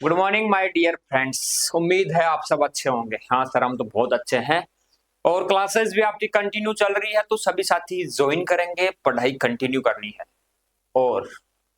Good morning my dear friends. उम्मीद है आप सब अच्छे होंगे। हाँ सर, हम तो बहुत अच्छे हैं और क्लासेस भी आपकी कंटिन्यू चल रही है, तो सभी साथी ज्वाइन करेंगे, पढ़ाई कंटिन्यू करनी है। और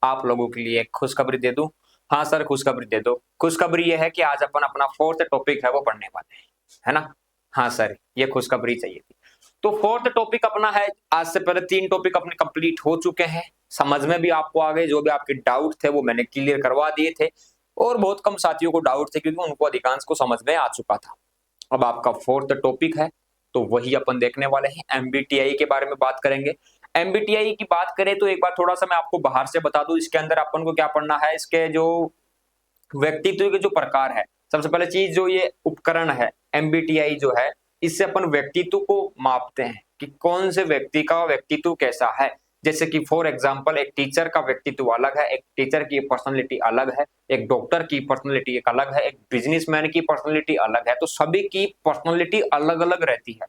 आप लोगों के लिए एक खुशखबरी दे दूं। हाँ सर, खुशखबरी दे दो। खुशखबरी ये है कि आज अपन अपना फोर्थ टॉपिक है वो पढ़ने वाले हैं, है ना। हाँ सर, ये खुशखबरी चाहिए थी। तो फोर्थ टॉपिक अपना है, आज से पहले 3 टॉपिक अपने कंप्लीट हो चुके हैं, समझ में भी आपको आ गए। जो भी आपके डाउट थे वो मैंने क्लियर करवा दिए थे और बहुत कम साथियों को डाउट थे क्योंकि उनको अधिकांश को समझ में आ चुका था। अब आपका फोर्थ टॉपिक है तो वही अपन देखने वाले हैं। एमबीटीआई के बारे में बात करेंगे। एमबीटीआई की बात करें तो एक बार थोड़ा सा मैं आपको बाहर से बता दूं, इसके अंदर अपन को क्या पढ़ना है। इसके जो व्यक्तित्व के जो प्रकार है, सबसे पहले चीज जो ये उपकरण है एमबीटीआई जो है, इससे अपन व्यक्तित्व को मापते हैं कि कौन से व्यक्ति का व्यक्तित्व कैसा है। जैसे कि फॉर एग्जांपल एक टीचर का व्यक्तित्व अलग है, एक टीचर की पर्सनालिटी अलग है, एक डॉक्टर की पर्सनालिटी एक अलग है, एक बिजनेसमैन की पर्सनालिटी अलग है। तो सभी की पर्सनालिटी अलग अलग रहती है।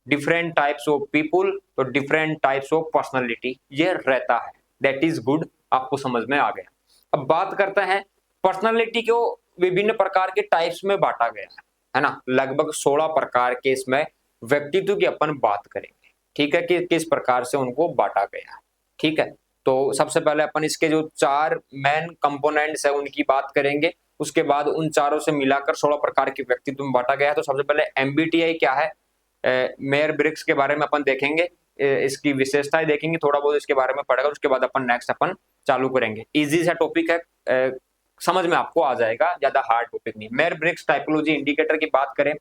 डिफरेंट टाइप्स ऑफ पीपुल, तो डिफरेंट टाइप्स ऑफ पर्सनालिटी ये रहता है। दैट इज गुड, आपको समझ में आ गया। अब बात करते हैं पर्सनालिटी को विभिन्न प्रकार के टाइप्स में बांटा गया है ना। लगभग 16 प्रकार के इसमें व्यक्तित्व की अपन बात करेंगे, ठीक है, कि किस प्रकार से उनको बांटा गया है। ठीक है, तो सबसे पहले अपन इसके जो 4 मेन कंपोनेंट्स है उनकी बात करेंगे। उसके बाद उन चारों से मिलाकर 16 प्रकार के व्यक्तित्व में बांटा गया है। तो सबसे पहले एमबीटीआई क्या है, मेयर ब्रिक्स के बारे में अपन देखेंगे, इसकी विशेषताएं देखेंगे, थोड़ा बहुत इसके बारे में पढ़ेगा। उसके बाद अपन नेक्स्ट अपन चालू करेंगे। इजी सा टॉपिक है, समझ में आपको आ जाएगा, ज्यादा हार्ड टॉपिक नहीं। मेयर ब्रिक्स टाइपोलॉजी इंडिकेटर की बात करें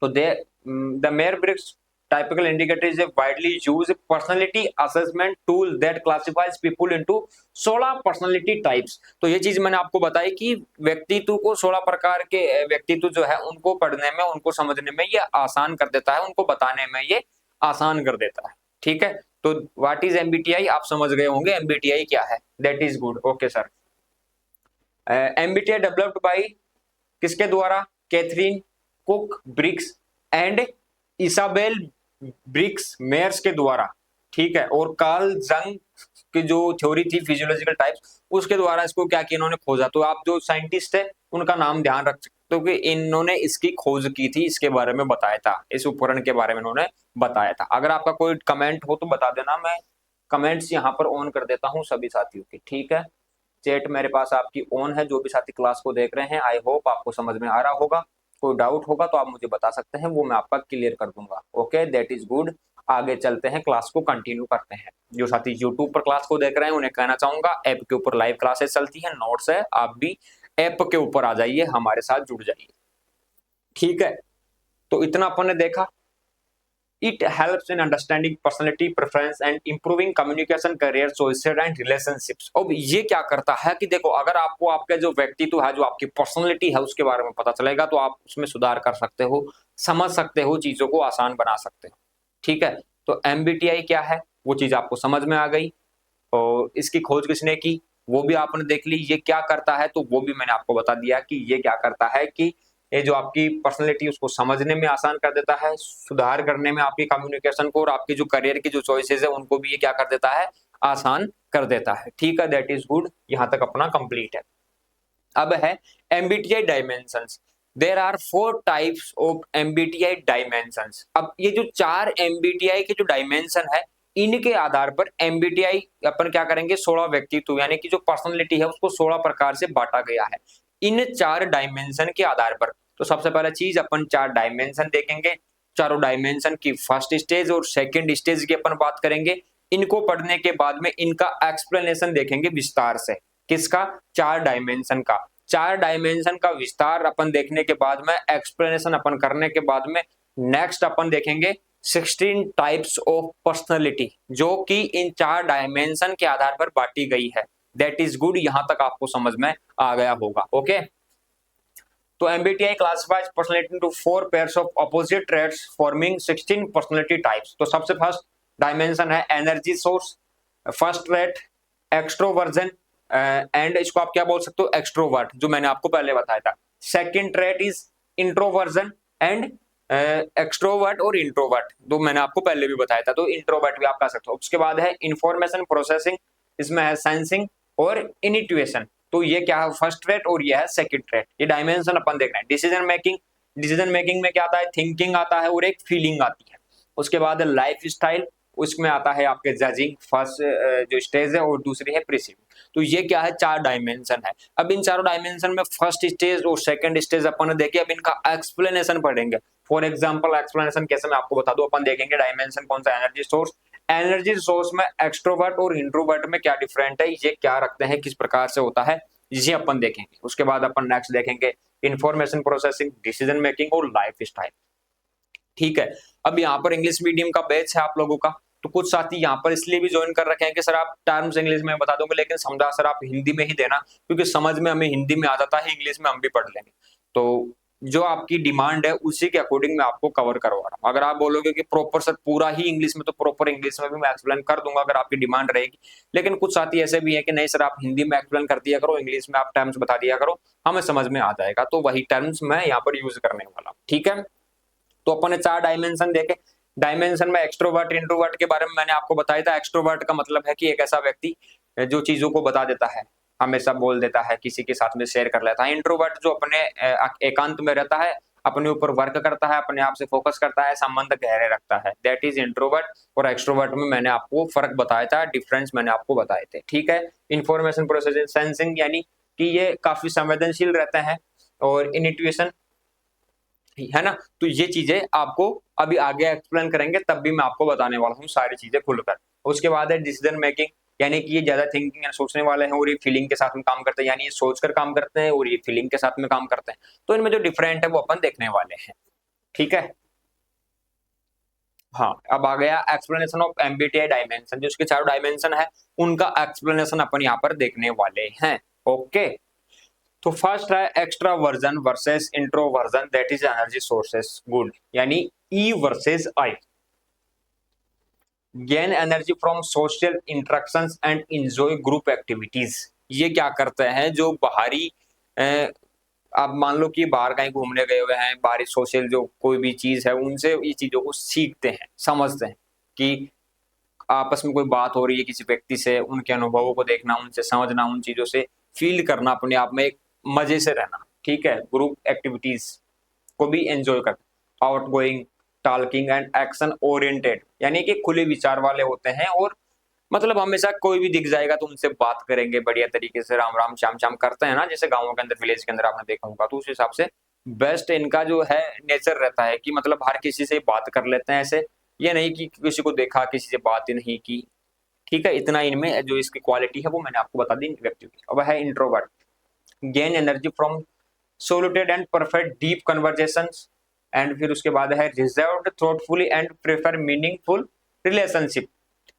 तो the Myers Briggs typical indicator is a widely used personality assessment tool that classifies people into 16 personality types। तो ये चीज मैंने आपको बताई कि व्यक्तित्व को 16 प्रकार के व्यक्तित्व जो है उनको पढ़ने में, उनको समझने में ये आसान कर देता है, उनको बताने में ये आसान कर देता है। ठीक है, तो व्हाट इज एमबीटीआई आप समझ गए होंगे, एमबीटीआई क्या है। That is good, okay sir. MBTI developed by किसके द्वारा, Katharine Cook Briggs and Isabel Briggs Myers के द्वारा। ठीक है, और कार्ल जंग की जो थ्योरी थी फिजियोलॉजिकल टाइप्स, उसके द्वारा इसको क्या किया इन्होंने खोजा। तो आप जो साइंटिस्ट है उनका नाम ध्यान रख सकते हो कि इन्होंने इसकी खोज की थी, इसके बारे में बताया था, इस उपकरण के बारे में इन्होंने बताया था। अगर आपका कोई कमेंट हो तो बता देना, मैं कमेंट्स यहाँ पर ऑन कर देता हूँ सभी साथियों की। ठीक है, चैट मेरे पास आपकी ऑन है, जो भी साथी क्लास को देख रहे हैं। आई होप आपको समझ में आ रहा होगा। कोई डाउट होगा तो आप मुझे बता सकते हैं, वो मैं आपका क्लियर कर दूंगा। Okay, that is good. आगे चलते हैं, क्लास को कंटिन्यू करते हैं। जो साथी यूट्यूब पर क्लास को देख रहे हैं उन्हें कहना चाहूंगा, ऐप के ऊपर लाइव क्लासेस चलती है, नोट्स है, आप भी ऐप के ऊपर आ जाइए, हमारे साथ जुड़ जाइए। ठीक है, तो इतना अपन ने देखा। It helps in understanding personality preference and improving communication, career choices and relationships। अब ये क्या करता है कि देखो, अगर आपको आपका जो व्यक्तित्व है, जो आपकी पर्सनालिटी है, उसके बारे में पता चलेगा तो आप उसमें सुधार कर सकते हो, समझ सकते हो, चीजों को आसान बना सकते हो। ठीक है, तो एमबीटीआई क्या है वो चीज आपको समझ में आ गई और इसकी खोज किसने की वो भी आपने देख ली। ये क्या करता है तो वो भी मैंने आपको बता दिया कि ये क्या करता है कि ये जो आपकी पर्सनैलिटी उसको समझने में आसान कर देता है, सुधार करने में आपकी कम्युनिकेशन को, और आपकी जो करियर की जो चॉइसेस है उनको भी ये क्या कर देता है, आसान कर देता है। ठीक है, दैट इज गुड, यहां तक अपना कंप्लीट है। अब है MBTI dimensions. There are 4 types of MBTI dimensions. अब ये जो 4 एमबीटीआई के जो डायमेंशन है, इनके आधार पर एमबीटीआई अपन क्या करेंगे, 16 व्यक्तित्व यानी कि जो पर्सनालिटी है उसको 16 प्रकार से बांटा गया है इन 4 डायमेंशन के आधार पर। तो सबसे पहला चीज अपन 4 डायमेंशन देखेंगे। चारों डायमेंशन की फर्स्ट स्टेज और सेकंड स्टेज की अपन बात करेंगे। इनको पढ़ने के बाद में इनका एक्सप्लेनेशन देखेंगे विस्तार से। किसका, 4 डायमेंशन का। 4 डायमेंशन का विस्तार अपन देखने के बाद में, एक्सप्लेनेशन अपन करने के बाद में, नेक्स्ट अपन देखेंगे 16 टाइप्स ऑफ पर्सनालिटी, जो कि इन 4 डायमेंशन के आधार पर बांटी गई है। दैट इज गुड, यहां तक आपको समझ में आ गया होगा। ओके, तो MBTI classifies personality into 4 pairs of opposite traits forming 16 personality types. तो सबसे फर्स्ट डायमेंशन है energy source, first trait extroversion, and इसको आप क्या बोल सकते हो, एक्सट्रोवर्ट, जो मैंने आपको पहले बताया था। Second trait is introversion and extrovert और इंट्रोवर्ट, तो मैंने आपको पहले भी बताया था, तो इंट्रोवर्ट भी आप कह सकते हो। उसके बाद है इंफॉर्मेशन प्रोसेसिंग, इसमें है सेंसिंग और इनिट्यूएशन। तो ये क्या है, फर्स्ट ट्रेट और ये है सेकंड ट्रेट। ये डायमेंशन अपन देख रहे हैं। डिसीजन मेकिंग में क्या आता है, थिंकिंग आता है और एक फीलिंग आती है। उसके बाद लाइफ स्टाइल, उसमें आता है आपके जजिंग, फर्स्ट जो स्टेज है, और दूसरी है प्रिसीविंग। तो ये क्या है, 4 डायमेंशन है। अब इन चारों डायमेंशन में फर्स्ट स्टेज और सेकंड स्टेज अपन देखे, अब इनका एक्सप्लेनेशन पढ़ेंगे। फॉर एग्जांपल एक्सप्लेनेशन कैसे मैं आपको बता दूं, अपन देखेंगे डायमेंशन कौन सा, एनर्जी सोर्स में एक्सट्रोवर्ट और इंट्रोवर्ट में क्या डिफरेंट है, ये क्या रखते हैं, किस प्रकार से होता है, ये अपन देखेंगे। उसके बाद अपन नेक्स्ट देखेंगे इंफॉर्मेशन प्रोसेसिंग, डिसीजन मेकिंग और लाइफ स्टाइल। ठीक है, अब यहाँ पर इंग्लिश मीडियम का बैच है आप लोगों का, तो कुछ साथी यहाँ पर इसलिए भी ज्वाइन कर रखे हैं कि सर आप टर्म्स इंग्लिश में बता दोगे, लेकिन समझा सर आप हिंदी में ही देना, क्योंकि समझ में हमें हिंदी में आ जाता है, इंग्लिश में हम भी पढ़ लेंगे। तो जो आपकी डिमांड है उसी के अकॉर्डिंग मैं आपको कवर करवा रहा हूँ। अगर आप बोलोगे कि प्रॉपर सर पूरा ही इंग्लिश में, तो प्रॉपर इंग्लिश में भी मैं एक्सप्लेन कर दूंगा अगर आपकी डिमांड रहेगी। लेकिन कुछ साथी ऐसे भी है कि नहीं सर आप हिंदी में एक्सप्लेन कर दिया करो, इंग्लिश में आप टर्म्स बता दिया करो, हमें समझ में आ जाएगा। तो वही टर्म्स मैं यहाँ पर यूज करने वाला हूँ। ठीक है, तो अपन ने 4 डायमेंशन देखे। डायमेंशन में एक्सट्रोवर्ट इंट्रोवर्ट के बारे में मैंने आपको बताया था। एक्सट्रोवर्ट का मतलब है कि एक ऐसा व्यक्ति जो चीजों को बता देता है, हमेशा बोल देता है, किसी के साथ में शेयर कर लेता है। इंट्रोवर्ट जो अपने एकांत में रहता है, अपने ऊपर वर्क करता है, अपने आप से फोकस करता है, संबंध गहरे रखता है, दैट इज इंट्रोवर्ट। और एक्सट्रोवर्ट में मैंने आपको फर्क बताया था, डिफरेंस मैंने आपको बताए थे। ठीक है, इंफॉर्मेशन प्रोसेसिंग सेंसिंग, यानी कि ये काफी संवेदनशील रहते हैं, और इनिट्यूशन, है ना। तो ये चीजें आपको अभी आगे एक्सप्लेन करेंगे, तब भी मैं आपको बताने वाला हूँ सारी चीजें खुलकर। उसके बाद है डिसीजन मेकिंग, यानी कि ये ज्यादा थिंकिंग एंड सोचने वाले हैं, और ये फीलिंग के साथ में काम करते हैं, यानी ये सोचकर काम करते हैं और ये फीलिंग के साथ में काम करते हैं। तो इनमें जो डिफरेंट है वो अपन देखने वाले हैं। ठीक है, हाँ, अब आ गया एक्सप्लेनेशन ऑफ एमबीटीआई डायमेंशन। जो उसके 4 डायमेंशन है उनका एक्सप्लेनेशन अपन यहाँ पर देखने वाले हैं। ओके, तो फर्स्ट है extraversion versus introversion, that is energy sources. Good, यानी E versus I. Gain energy from social interactions and enjoy group activities. ये क्या करते हैं, जो बाहरी आप मान लो कि बाहर कहीं घूमने गए हुए हैं, बाहरी सोशल जो कोई भी चीज है, उनसे ये चीजों को सीखते हैं, समझते हैं कि आपस में कोई बात हो रही है किसी व्यक्ति से, उनके अनुभवों को देखना, उनसे समझना, उन चीजों से फील करना, अपने आप में एक मजे से रहना। ठीक है, ग्रुप एक्टिविटीज को भी एंजॉय करना। Out going, talking and action oriented, यानी कि खुले विचार वाले होते हैं, और मतलब हमेशा कोई भी दिख जाएगा तो उनसे बात करेंगे बढ़िया तरीके से, राम राम श्याम श्याम करते हैं ना, जैसे गाँवों के अंदर, विलेज के अंदर आपने देखा होगा। तो उस हिसाब से बेस्ट इनका जो है नेचर रहता है कि मतलब हर किसी से बात कर लेते हैं ऐसे, ये नहीं कि किसी को देखा किसी से बात ही नहीं की। ठीक है, इतना इनमें जो इसकी क्वालिटी है वो मैंने आपको बता दी व्यक्ति की। अब है introvert, gain energy from solitude and perfect deep conversations, and फिर उसके बाद है reserved thoughtfully and prefer meaningful relationship,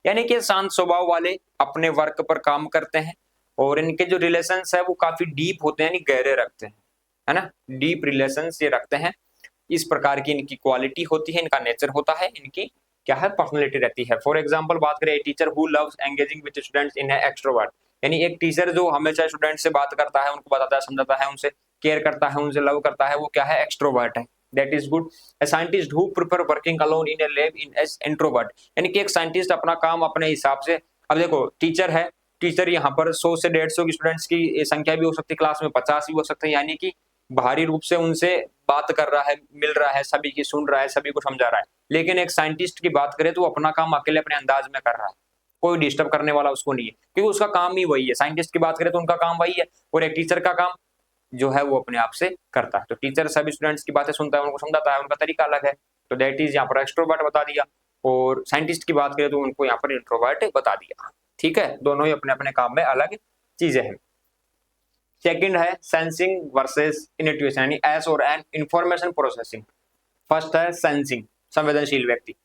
यानी कि शांत स्वभाव वाले अपने वर्क पर काम करते हैं, और इनके जो रिलेशंस है वो काफी डीप होते हैं, यानी गहरे रखते हैं, है ना, डीप रिलेशंस ये रखते हैं। इस प्रकार की इनकी क्वालिटी होती है, इनका नेचर होता है, इनकी क्या है, पर्सनैलिटी रहती है। फॉर एग्जाम्पल बात करें, teacher who loves engaging with students in extrovert, यानी एक टीचर जो हमेशा स्टूडेंट से बात करता है, उनको बताता है, समझाता है, उनसे केयर करता है, उनसे लव करता है, वो क्या है, एक्सट्रोवर्ट है, that is good. A scientist who prefer working alone in A lab in S introvert, यानी कि एक साइंटिस्ट अपना काम अपने हिसाब से, अब देखो टीचर है, टीचर यहाँ पर 100 से 150 की स्टूडेंट्स की संख्या भी हो सकती है, क्लास में 50 भी हो सकते हैं, यानी कि बाहरी रूप से उनसे बात कर रहा है, मिल रहा है, सभी की सुन रहा है, सभी को समझा रहा है। लेकिन एक साइंटिस्ट की बात करें तो वो अपना काम अकेले अपने अंदाज में कर रहा है, कोई डिस्टर्ब करने वाला उसको नहीं है, क्योंकि उसका काम ही वही है। साइंटिस्ट की बात करें तो उनका काम वही है, और एक टीचर का काम जो है वो अपने आप से करता है। तो टीचर सभी स्टूडेंट्स की बातें सुनता है, उनको समझाता है, उनका तरीका अलग है, तो दैट इज यहाँ पर एक्सट्रोवर्ट बता दिया। और साइंटिस्ट की बात करें तो उनको यहाँ पर इंट्रोवर्ट बता दिया। ठीक है, दोनों ही अपने अपने काम में अलग चीजें हैं। सेकंड है सेंसिंग वर्सेस इनिट्यूशन, यानी एस और एन, इंफॉर्मेशन प्रोसेसिंग। फर्स्ट है सेंसिंग, संवेदनशील व्यक्ति,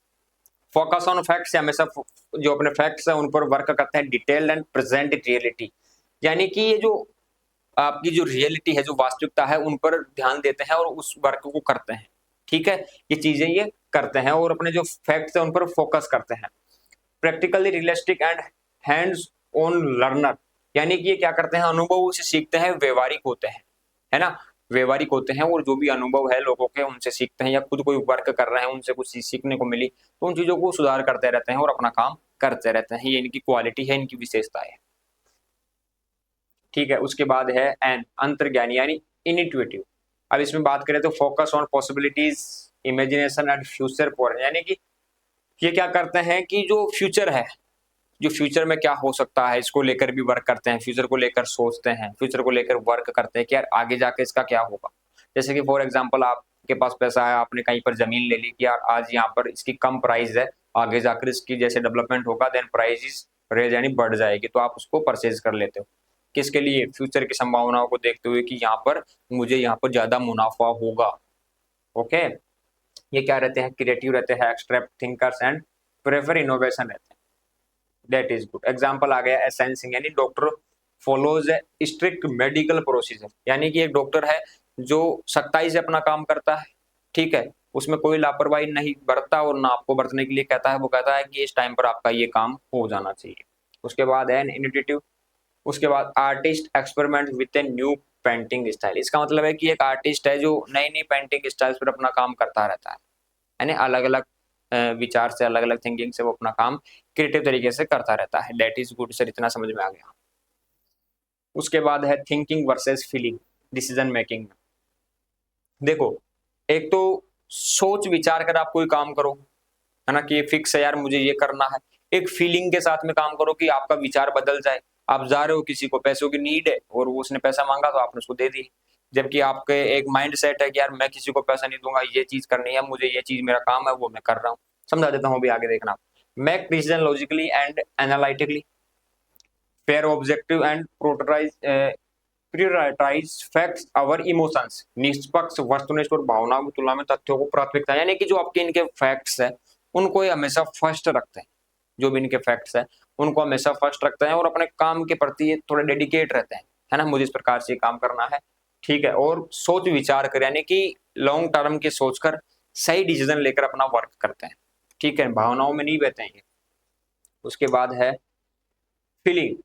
फोकस ऑन फैक्ट्स, हमेशा जो अपने फैक्ट्स है उन पर वर्क करते हैं, डिटेल्ड एंड प्रेजेंट रियलिटी, यानी कि ये जो आपकी जो रियलिटी है, जो वास्तविकता है, उन पर ध्यान देते हैं और उस वर्क को करते हैं। ठीक है, ये चीजें ये करते हैं, और अपने जो फैक्ट्स है उन पर फोकस करते हैं। Practically realistic and hands on learner, यानी कि ये क्या करते हैं, अनुभव से सीखते हैं, व्यवहारिक होते हैं, है ना, व्यवहारिक होते हैं, और जो भी अनुभव है लोगों के उनसे सीखते हैं, या खुद कोई वर्क कर रहे हैं उनसे कुछ चीज सीखने को मिली तो उन चीजों को सुधार करते रहते हैं और अपना काम करते रहते हैं। ये इनकी क्वालिटी है, इनकी विशेषता है। ठीक है। उसके बाद है एन, अंतर्ज्ञानी यानी इनिट्यूटिव। अब इसमें बात करें तो focus on possibilities, imagination and future for, यानी कि ये क्या करते हैं कि जो फ्यूचर है, जो फ्यूचर में क्या हो सकता है इसको लेकर भी वर्क करते हैं, फ्यूचर को लेकर सोचते हैं, फ्यूचर को लेकर वर्क करते हैं कि यार आगे जाके इसका क्या होगा। जैसे कि फॉर एग्जांपल आपके पास पैसा है, आपने कहीं पर जमीन ले ली कि यार आज यहाँ पर इसकी कम प्राइस है, आगे जाकर इसकी जैसे डेवलपमेंट होगा देन प्राइस रेज यानी बढ़ जाएगी, तो आप उसको परचेज कर लेते हो। किसके लिए? फ्यूचर की संभावनाओं को देखते हुए कि यहाँ पर मुझे यहाँ पर ज्यादा मुनाफा होगा। ओके, ये क्या रहते हैं? क्रिएटिव रहते हैं, extract thinkers and prefer innovation रहते हैं। That is good. एग्जाम्पल आ गया एसेंसिंग, यानी डॉक्टर फॉलोज ए स्ट्रिक्ट मेडिकल प्रोसीजर, यानी कि एक डॉक्टर है जो सख्ताई से अपना काम करता है, ठीक है, उसमें कोई लापरवाही नहीं बरतता और ना आपको बरतने के लिए कहता है, वो कहता है कि इस टाइम पर आपका ये काम हो जाना चाहिए। उसके बाद है इनिटिव। उसके बाद artist experiment with a new painting style, इसका मतलब है कि एक आर्टिस्ट है जो नई नई पेंटिंग स्टाइल्स पर अपना काम करता रहता है, यानी अलग अलग विचार से, अलग अलग थिंकिंग से वो अपना काम क्रिएटिव तरीके से करता रहता है। दैट इज गुड सर, इतना समझ में आ गया। उसके बाद है thinking versus feeling decision making में। देखो, एक तो सोच विचार कर आप कोई काम करो, है ना, कि ये फिक्स है यार मुझे ये करना है। एक फीलिंग के साथ में काम करो कि आपका विचार बदल जाए, आप जा रहे हो, किसी को पैसों की नीड है और वो उसने पैसा मांगा तो आपने उसको दे दी, जबकि आपके एक माइंड सेट है कि यार मैं किसी को पैसा नहीं दूंगा, ये चीज करनी है मुझे, ये चीज मेरा काम है, वो मैं कर रहा हूँ। समझा देता हूँ, अभी आगे देखना। Make decision logically and analytically, fair objective and prioritise facts our emotions, निष्पक्ष वस्तुनिष्ठ और भावनाओं की तुलना में तथ्यों को प्राथमिकता, यानी कि जो आपके इनके फैक्ट्स है उनको ये हमेशा फर्स्ट रखते हैं, जो भी इनके फैक्ट्स है उनको हमेशा फर्स्ट रखते हैं और अपने काम के प्रति ये थोड़े डेडिकेट रहते हैं, है ना, मुझे इस प्रकार से काम करना है, ठीक है, और सोच विचार कर यानी कि लॉन्ग टर्म की सोचकर सही डिसीजन लेकर अपना वर्क करते हैं, ठीक है, भावनाओं में नहीं बहते हैं। उसके बाद है feeling,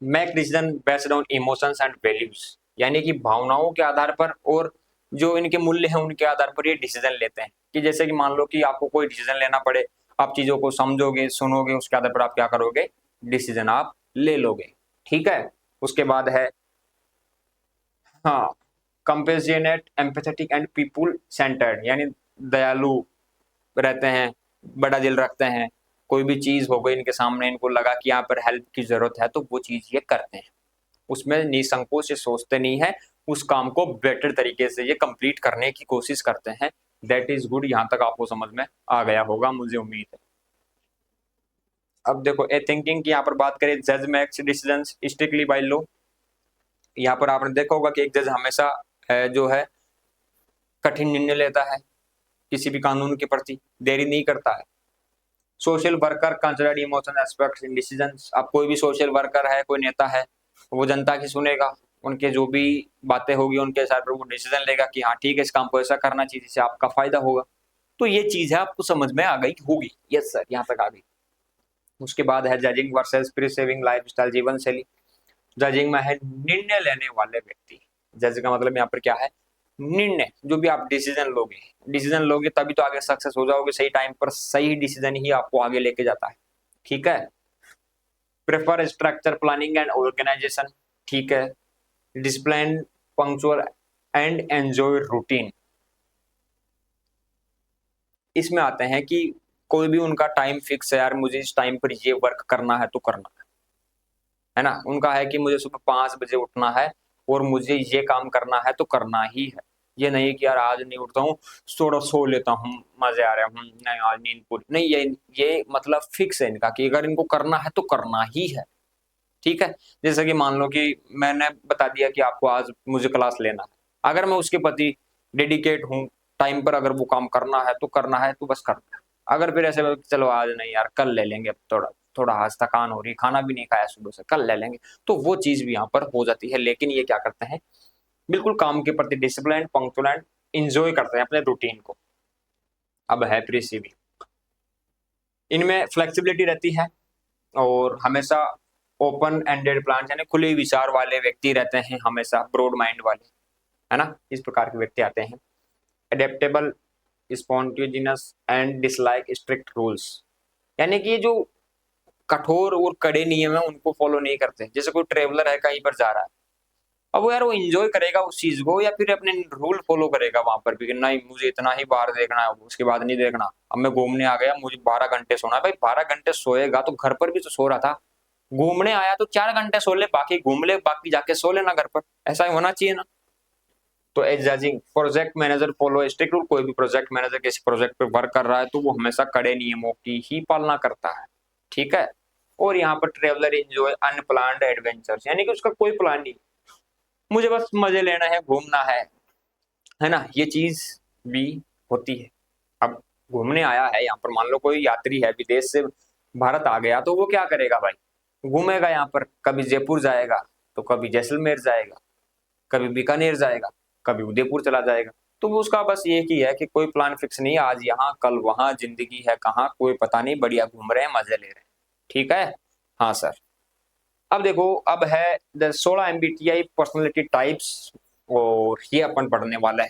make decision based on emotions and values, यानी कि भावनाओं के आधार पर और जो इनके मूल्य हैं उनके आधार पर ये डिसीजन लेते हैं। कि जैसे कि मान लो कि आपको कोई डिसीजन लेना पड़े, आप चीजों को समझोगे, सुनोगे, उसके आधार पर आप क्या करोगे? डिसीजन आप ले लोगे, ठीक है। उसके बाद है हाँ compassionate, empathetic and people centred, यानी दयालु रहते हैं, बड़ा दिल रखते हैं, कोई भी चीज हो गई इनके सामने, इनको लगा कि यहाँ पर हेल्प की जरूरत है तो वो चीज ये करते हैं, उसमें निसंकोच से सोचते नहीं है, उस काम को बेटर तरीके से ये कंप्लीट करने की कोशिश करते हैं। दैट इज गुड, यहाँ तक आपको समझ में आ गया होगा मुझे उम्मीद है। अब देखो ए थिंकिंग की यहाँ पर बात करें, जज makes decisions strictly by law. यहाँ पर आपने देखा होगा कि एक जज हमेशा जो है कठिन निर्णय लेता है, किसी भी कानून के प्रति देरी नहीं करता है। Social worker considered emotional aspects in decisions, अब कोई भी सोशल वर्कर है, कोई नेता है, वो जनता की सुनेगा, उनके जो भी बातें होगी उनके हिसाब पर वो डिसीजन लेगा कि हाँ ठीक है इस काम को ऐसा करना चाहिए जिससे आपका फायदा होगा। तो ये चीज है आपको समझ में आ गई होगी, यस सर, यहाँ तक आ गई। उसके बाद है जजिंग वर्सेस प्रिसेविंग लाइफस्टाइल, जीवन शैली। जजिंग में है निर्णय लेने वाले व्यक्ति, जज का मतलब यहाँ पर क्या है? निर्णय, जो भी आप डिसीजन लोगे तभी तो आगे सक्सेस हो जाओगे, सही टाइम पर सही डिसीजन ही आपको आगे लेके जाता है, ठीक है। Prefer structure planning and organisation, ठीक है। Discipline, punctual and enjoy routine, इसमें आते हैं कि कोई भी उनका टाइम फिक्स है, यार मुझे इस टाइम पर ये वर्क करना है तो करना है ना, उनका है कि मुझे सुबह 5 बजे उठना है और मुझे ये काम करना है तो करना ही है। ये नहीं कि यार आज नहीं उठता हूँ, थोड़ा सो लेता हूँ, मजे आ रहे हैं, नहीं आज नींद पूरी नहीं, ये मतलब फिक्स है इनका कि अगर इनको करना है तो करना ही है, ठीक है। जैसे कि मान लो कि मैंने बता दिया कि आपको आज मुझे क्लास लेना है, अगर मैं उसके प्रति डेडिकेट हूँ, टाइम पर अगर वो काम करना है तो करना है, तो बस करना है। अगर फिर ऐसे चलो आज नहीं यार कल ले लेंगे, अब थोड़ा थोड़ा आज थकान हो रही, खाना भी नहीं खाया सुबह से, कल ले लेंगे, तो वो चीज भी यहाँ पर हो जाती है। लेकिन ये क्या करते हैं, बिल्कुल काम के प्रति डिसिप्लिन, पंक्चुअल एंड इंजॉय करते हैं अपने रूटीन को। अब है प्रिसीविंग, इनमें फ्लेक्सिबिलिटी रहती है और हमेशा ओपन एंडेड प्लान, यानी खुले विचार वाले व्यक्ति रहते हैं, हमेशा ब्रॉड माइंड वाले, है ना, इस प्रकार के व्यक्ति आते हैं। Adaptable, spontaneous and dislike strict rules, यानी कि ये जो कठोर और कड़े नियम है उनको फॉलो नहीं करते। जैसे कोई ट्रेवलर है कहीं पर जा रहा है, अब वो यार वो एंजॉय करेगा उस चीज को या फिर अपने रूल फॉलो करेगा वहां पर भी कि नहीं मुझे इतना ही बार देखना है उसके बाद नहीं देखना। अब मैं घूमने आ गया मुझे 12 घंटे सोना है, भाई 12 घंटे सोएगा तो घर पर भी तो सो रहा था, घूमने आया तो 4 घंटे सो ले, बाकी घूम ले, बाकी जाके सो लेना घर पर, ऐसा ही होना चाहिए ना। तो as judging project manager follow strict rule, कोई भी प्रोजेक्ट मैनेजर किसी प्रोजेक्ट पे वर्क कर रहा है तो वो हमेशा कड़े नियमों की ही पालना करता है, ठीक है। और यहाँ पर ट्रेवलर एंजॉय अनप्लान्ड एडवेंचर्स, यानी कि उसका कोई प्लान नहीं, मुझे बस मजे लेना है, घूमना है ना, ये चीज भी होती है। अब घूमने आया है यहाँ पर, मान लो कोई यात्री है विदेश से भारत आ गया तो वो क्या करेगा भाई, घूमेगा यहाँ पर, कभी जयपुर जाएगा तो कभी जैसलमेर जाएगा, कभी बीकानेर जाएगा, कभी उदयपुर चला जाएगा। तो वो उसका बस ये ही है कि कोई प्लान फिक्स नहीं, आज यहाँ कल वहां, जिंदगी है कहाँ कोई पता नहीं, बढ़िया घूम रहे हैं मजे ले रहे हैं, ठीक है। हाँ सर। अब देखो अब है 16 MBTI पर्सनैलिटी टाइप्स, और ये अपन पढ़ने वाला है।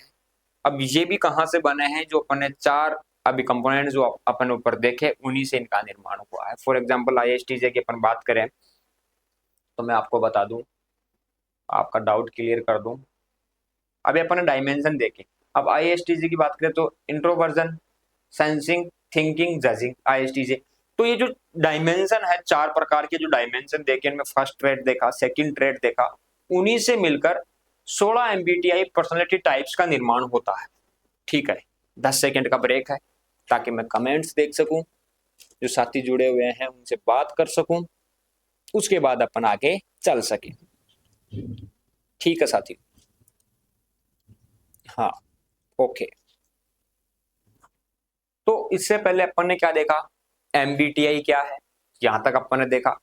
अब ये भी कहाँ से बने हैं, जो अपन ने 4 अभी कंपोनेंट जो अपन ऊपर देखे उन्हीं से इनका निर्माण हुआ है। फॉर एग्जाम्पल ISTJ की अपन बात करें तो मैं आपको बता दूं, आपका डाउट क्लियर कर दूं। अभी अपन ने डायमेंशन देखे, अब ISTJ की बात करें तो introversion, sensing, thinking, judging, ISTJ। तो ये जो डायमेंशन है, 4 प्रकार के जो डायमेंशन देखे, इनमें फर्स्ट ट्रेट देखा, सेकंड ट्रेट देखा, उन्हीं से मिलकर 16 MBTI पर्सनैलिटी टाइप्स का निर्माण होता है, ठीक है। 10 सेकंड का ब्रेक है ताकि मैं कमेंट्स देख सकूं, जो साथी जुड़े हुए हैं उनसे बात कर सकूं, उसके बाद अपन आगे चल सके, ठीक है साथी। हाँ ओके। तो इससे पहले अपन ने क्या देखा, MBTI क्या है, यहां तक अपन ने देखा।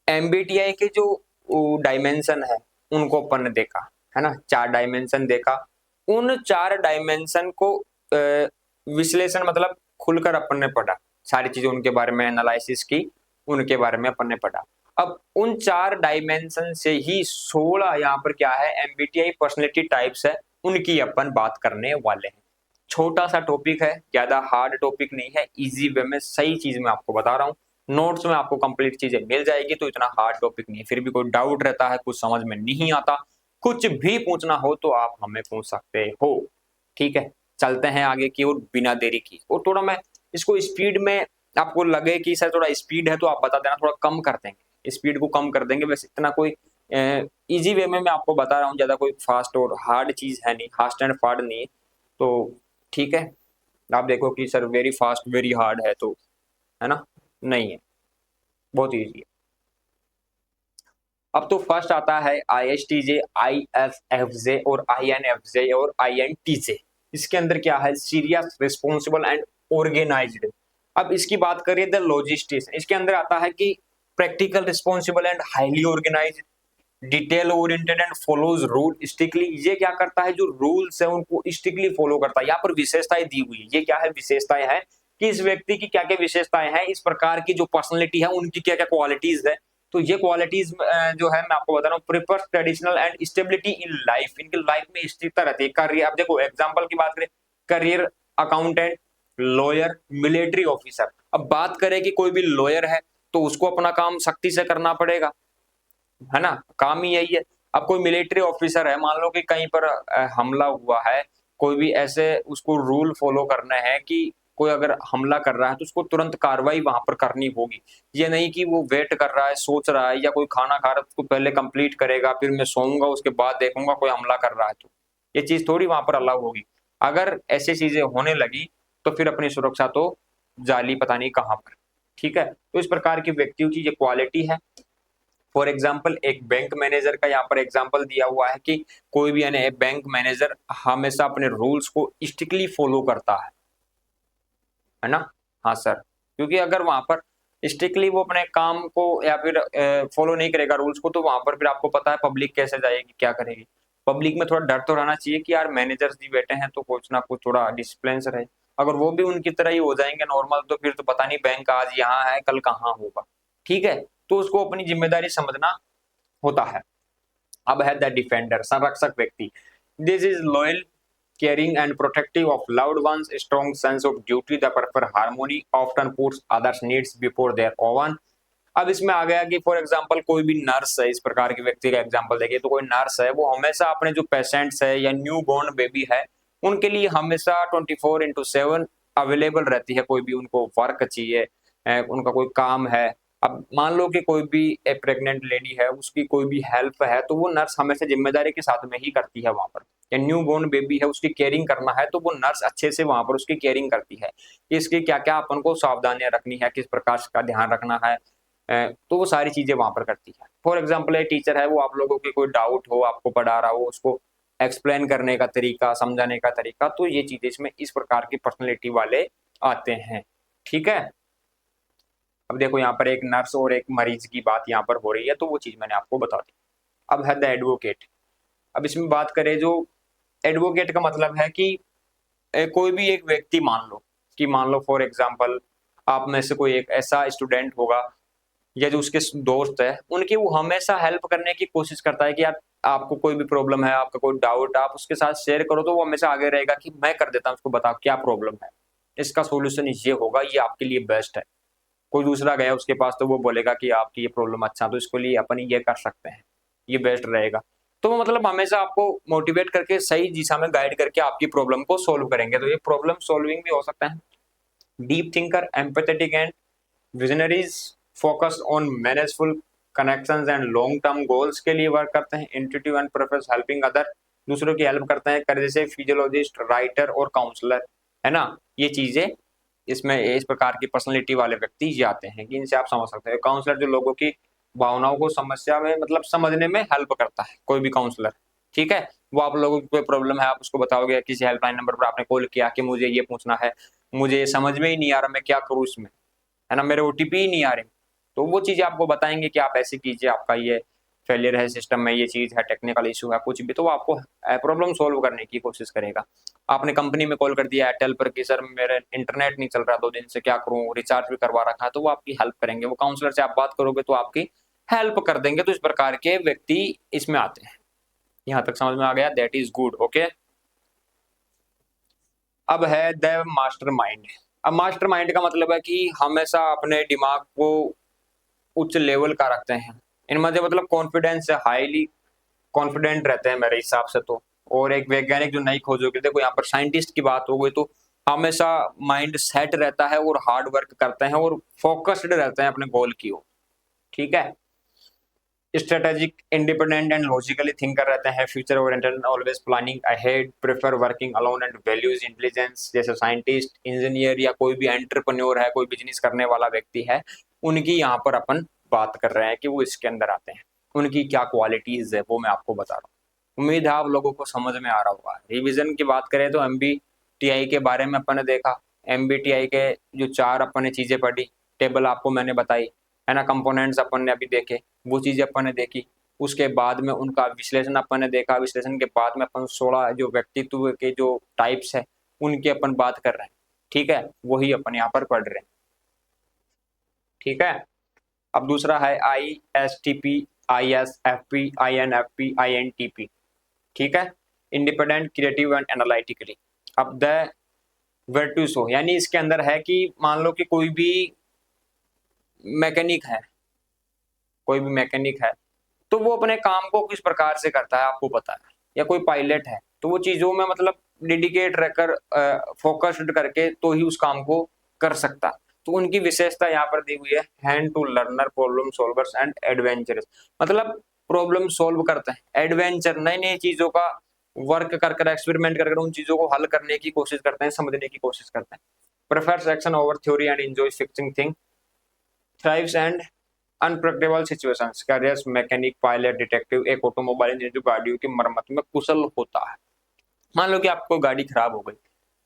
MBTI के जो डायमेंशन है उनको अपन ने देखा, है ना, 4 डायमेंशन देखा। उन 4 डायमेंशन को विश्लेषण मतलब खुलकर अपन ने पढ़ा, सारी चीजें उनके बारे में एनालिसिस की, उनके बारे में अपन ने पढ़ा। अब उन 4 डायमेंशन से ही 16 यहाँ पर क्या है MBTI पर्सनैलिटी टाइप्स है, उनकी अपन बात करने वाले हैं। छोटा सा टॉपिक है, ज्यादा हार्ड टॉपिक नहीं है, इजी वे में सही चीज मैं आपको बता रहा हूँ, नोट्स में आपको कंप्लीट चीजें मिल जाएगी, तो इतना हार्ड टॉपिक नहीं है। फिर भी कोई डाउट रहता है, कुछ समझ में नहीं आता, कुछ भी पूछना हो तो आप हमें पूछ सकते हो, ठीक है। चलते हैं आगे की ओर बिना देरी की, और थोड़ा मैं इसको स्पीड में, आपको लगे कि सर थोड़ा स्पीड है तो आप बता देना, थोड़ा कम कर देंगे, स्पीड को कम कर देंगे, वैसे इतना कोई इजी वे में मैं आपको बता रहा हूँ, ज्यादा कोई फास्ट और हार्ड चीज है नहीं, फास्ट एंड हार्ड नहीं है, तो ठीक है। आप देखो कि sir very fast very hard है तो, है ना, नहीं है, बहुत इजी है। अब तो फर्स्ट आता है ISTJ, ISFJ और INFJ और INTJ। इसके अंदर क्या है, सीरियस, रिस्पॉन्सिबल एंड ऑर्गेनाइज्ड। अब इसकी बात करें द लॉजिस्टिक्स, इसके अंदर आता है कि practical, responsible and highly organised, detail oriented and follows rule strictly. ये क्या करता है, जो रूल्स है उनको स्ट्रिक्टली फॉलो करता है। यहाँ पर विशेषताएं दी हुई है, ये क्या है, विशेषताएं हैं कि इस व्यक्ति की क्या क्या विशेषताएं हैं, इस प्रकार की जो पर्सनैलिटी है उनकी क्या क्या क्वालिटीज है। तो ये क्वालिटीज जो है मैं आपको बता रहा हूँ, prefer traditional and stability in life, इनकी लाइफ में स्थिरता रहती है। करियर, अब देखो एग्जाम्पल की बात करें, career, accountant, lawyer, military officer. अब बात करें कि कोई भी लॉयर है तो उसको अपना काम सख्ती से करना पड़ेगा, है ना, काम ही यही है। अब कोई मिलिट्री ऑफिसर है, मान लो कि कहीं पर हमला हुआ है, कोई भी ऐसे उसको रूल फॉलो करना है कि कोई अगर हमला कर रहा है तो उसको तुरंत कार्रवाई वहां पर करनी होगी। ये नहीं कि वो वेट कर रहा है, सोच रहा है, या कोई खाना खा रहा है उसको पहले कंप्लीट करेगा फिर मैं सोऊंगा उसके बाद देखूंगा कोई हमला कर रहा है, तो ये चीज थोड़ी वहां पर अलाउ होगी। अगर ऐसी चीजें होने लगी तो फिर अपनी सुरक्षा तो जाली पता नहीं कहां पर, ठीक है। तो इस प्रकार की व्यक्तियों की ये क्वालिटी है। फॉर एग्जाम्पल एक बैंक मैनेजर का यहाँ पर एग्जाम्पल दिया हुआ है कि कोई भी यानी बैंक मैनेजर हमेशा अपने रूल्स को स्ट्रिक्टली फॉलो करता है ना। हाँ सर, क्योंकि अगर वहां पर स्ट्रिक्टली वो अपने काम को या फिर फॉलो नहीं करेगा रूल्स को, तो वहां पर फिर आपको पता है पब्लिक कैसे जाएगी, क्या करेगी। पब्लिक में थोड़ा डर तो रहना चाहिए कि यार मैनेजर्स जी बैठे हैं तो कुछ ना कुछ थोड़ा डिसिप्लिन से रहे। अगर वो भी उनकी तरह ही हो जाएंगे नॉर्मल, तो फिर तो पता नहीं बैंक आज यहाँ है कल कहाँ होगा, ठीक है। तो उसको अपनी जिम्मेदारी समझना होता है। अब है द डिफेंडर, संरक्षक व्यक्ति। This is loyal, caring and protective of loved ones, strong sense of duty, the perfect harmony, often puts others needs before their own. अब इसमें आ गया कि फॉर एग्जांपल कोई भी नर्स है, इस प्रकार के व्यक्ति का एग्जांपल देखिए, तो कोई नर्स है वो हमेशा अपने जो पेशेंट्स है या न्यू बॉर्न बेबी है उनके लिए हमेशा 24/7 अवेलेबल रहती है। कोई भी उनको वर्क चाहिए, उनका कोई काम है, अब मान लो कि कोई भी एक प्रेग्नेंट लेडी है, उसकी कोई भी हेल्प है, तो वो नर्स हमेशा जिम्मेदारी के साथ में ही करती है वहां पर। या न्यू बोर्न बेबी है, उसकी केयरिंग करना है, तो वो नर्स अच्छे से वहां पर उसकी केयरिंग करती है कि इसकी क्या क्या अपन को सावधानियां रखनी है, किस प्रकार का ध्यान रखना है, तो वो सारी चीजें वहां पर करती है। फॉर एग्जाम्पल एक टीचर है, वो आप लोगों की कोई डाउट हो, आपको पढ़ा रहा हो, उसको एक्सप्लेन करने का तरीका, समझाने का तरीका, तो ये चीजें इसमें इस प्रकार की पर्सनैलिटी वाले आते हैं। ठीक है, अब देखो यहाँ पर एक नर्स और एक मरीज की बात यहाँ पर हो रही है, तो वो चीज मैंने आपको बता दी। अब है द एडवोकेट। अब इसमें बात करें, जो एडवोकेट का मतलब है कि कोई भी एक व्यक्ति मान लो फॉर एग्जांपल आप में से कोई एक ऐसा स्टूडेंट होगा या जो उसके दोस्त है, उनकी वो हमेशा हेल्प करने की कोशिश करता है कि यार आपको कोई भी प्रॉब्लम है, आपका कोई डाउट आप उसके साथ शेयर करो, तो वो हमेशा आगे रहेगा कि मैं कर देता हूँ, उसको बताओ क्या प्रॉब्लम है, इसका सोल्यूशन ये होगा, ये आपके लिए बेस्ट है। कोई दूसरा गया उसके पास, तो वो बोलेगा कि आपकी ये प्रॉब्लम अच्छा, तो इसके लिए अपन ये कर सकते हैं, ये बेस्ट रहेगा। तो वो मतलब हमेशा आपको मोटिवेट करके सही दिशा में गाइड करके आपकी प्रॉब्लम को सोल्व करेंगे। तो ये प्रॉब्लम सोल्विंग भी हो सकता है। Deep thinker, empathetic and visionaries, focused on meaningful connections and long term goals के लिए वर्क करते हैं। Intuitive and prefers helping other, दूसरों की हेल्प करते हैं, कर जैसे फिजियोलॉजिस्ट, राइटर और काउंसलर, है ना। ये चीजें इसमें इस प्रकार की पर्सनैलिटी वाले व्यक्ति ये आते हैं कि इनसे आप समझ सकते हैं। काउंसलर जो लोगों की भावनाओं को समस्या में मतलब समझने में हेल्प करता है, कोई भी काउंसलर। ठीक है, वो आप लोगों की कोई प्रॉब्लम है, आप उसको बताओगे, किसी हेल्पलाइन नंबर पर आपने कॉल किया कि मुझे ये पूछना है, मुझे समझ में ही नहीं आ रहा मैं क्या करूँ इसमें, है ना, मेरे ओटीपी ही नहीं आ रहे, तो वो चीजें आपको बताएंगे कि आप ऐसे कीजिए, आपका ये फेलियर है सिस्टम में, ये चीज है, टेक्निकल इशू है, कुछ भी, तो वो आपको प्रॉब्लम सोल्व करने की कोशिश करेगा। आपने कंपनी में कॉल कर दिया एयरटेल पर कि सर मेरे इंटरनेट नहीं चल रहा 2 दिन से, क्या करूं, रिचार्ज भी करवा रखा है, तो वो आपकी हेल्प करेंगे। वो काउंसलर से आप बात करोगे तो आपकी हेल्प कर देंगे। तो इस प्रकार के व्यक्ति इसमें आते हैं। यहाँ तक समझ में आ गया, दैट इज गुड। ओके, अब है द मास्टर माइंड। अब मास्टर माइंड का मतलब है कि हमेशा अपने दिमाग को उच्च लेवल का रखते हैं, इनमें से मतलब कॉन्फिडेंस है, हाईली कॉन्फिडेंट रहते हैं मेरे हिसाब से तो। और एक वैज्ञानिक जो नई खोजों की, देखो यहाँ पर साइंटिस्ट की बात हो गई, तो हमेशा माइंड सेट रहता है और हार्ड वर्क करते हैं और फोकस्ड रहते हैं अपने गोल की ओर। ठीक है, strategic, independent and logically thinker रहते हैं, future oriented, always planning ahead, prefer working alone and values intelligence. जैसे साइंटिस्ट, इंजीनियर या कोई भी एंटरप्रेन्योर है, कोई बिजनेस करने वाला व्यक्ति है, उनकी यहाँ पर अपन बात कर रहे हैं कि वो इसके अंदर आते हैं। उनकी क्या क्वालिटीज है वो मैं आपको बता रहा हूँ। उम्मीद है आप लोगों को समझ में आ रहा होगा। रिवीजन की बात करें तो एमबीटीआई के बारे में अपन ने देखा, एमबीटीआई के जो 4 अपन ने चीजें पढ़ी, टेबल आपको मैंने बताई, है ना, कंपोनेंट्स अपन ने अभी देखे, वो चीजें अपन ने देखी। उसके बाद में उनका विश्लेषण अपन ने देखा, विश्लेषण के बाद में अपन 16 जो व्यक्तित्व के जो टाइप्स है उनकी अपन बात कर रहे हैं। ठीक है, वही अपन यहाँ पर पढ़ रहे हैं। ठीक है, अब दूसरा है ISTP, ISFP, INFP, INTP। ठीक है, इंडिपेंडेंट, क्रिएटिव एंड एनालिटिकली। अब द वर्टुसो, यानी इसके अंदर है कि मान लो कि कोई भी मैकेनिक है, कोई भी मैकेनिक है, तो वो अपने काम को किस प्रकार से करता है आपको पता है। या कोई पायलट है, तो वो चीजों में मतलब डेडिकेट रहकर फोकस्ड करके तो ही उस काम को कर सकता। तो उनकी विशेषता यहाँ पर दी हुई है, hand to learner, problem solvers and adventurous. मतलब प्रॉब्लम सॉल्व करते हैं, एडवेंचर, नई नई चीजों का वर्क कर कर, एक्सपेरिमेंट कर कर उन चीजों को हल करने की कोशिश करते हैं, समझने की कोशिश करते हैं। Prefers action over theory and enjoy fixing thing, thrives and unpredictable situations, carriers, mechanic, pilot, detective. एक ऑटोमोबाइल इंजीनियर जो गाड़ियों की मरम्मत में कुशल होता है। मान लो कि आपको गाड़ी खराब हो गई,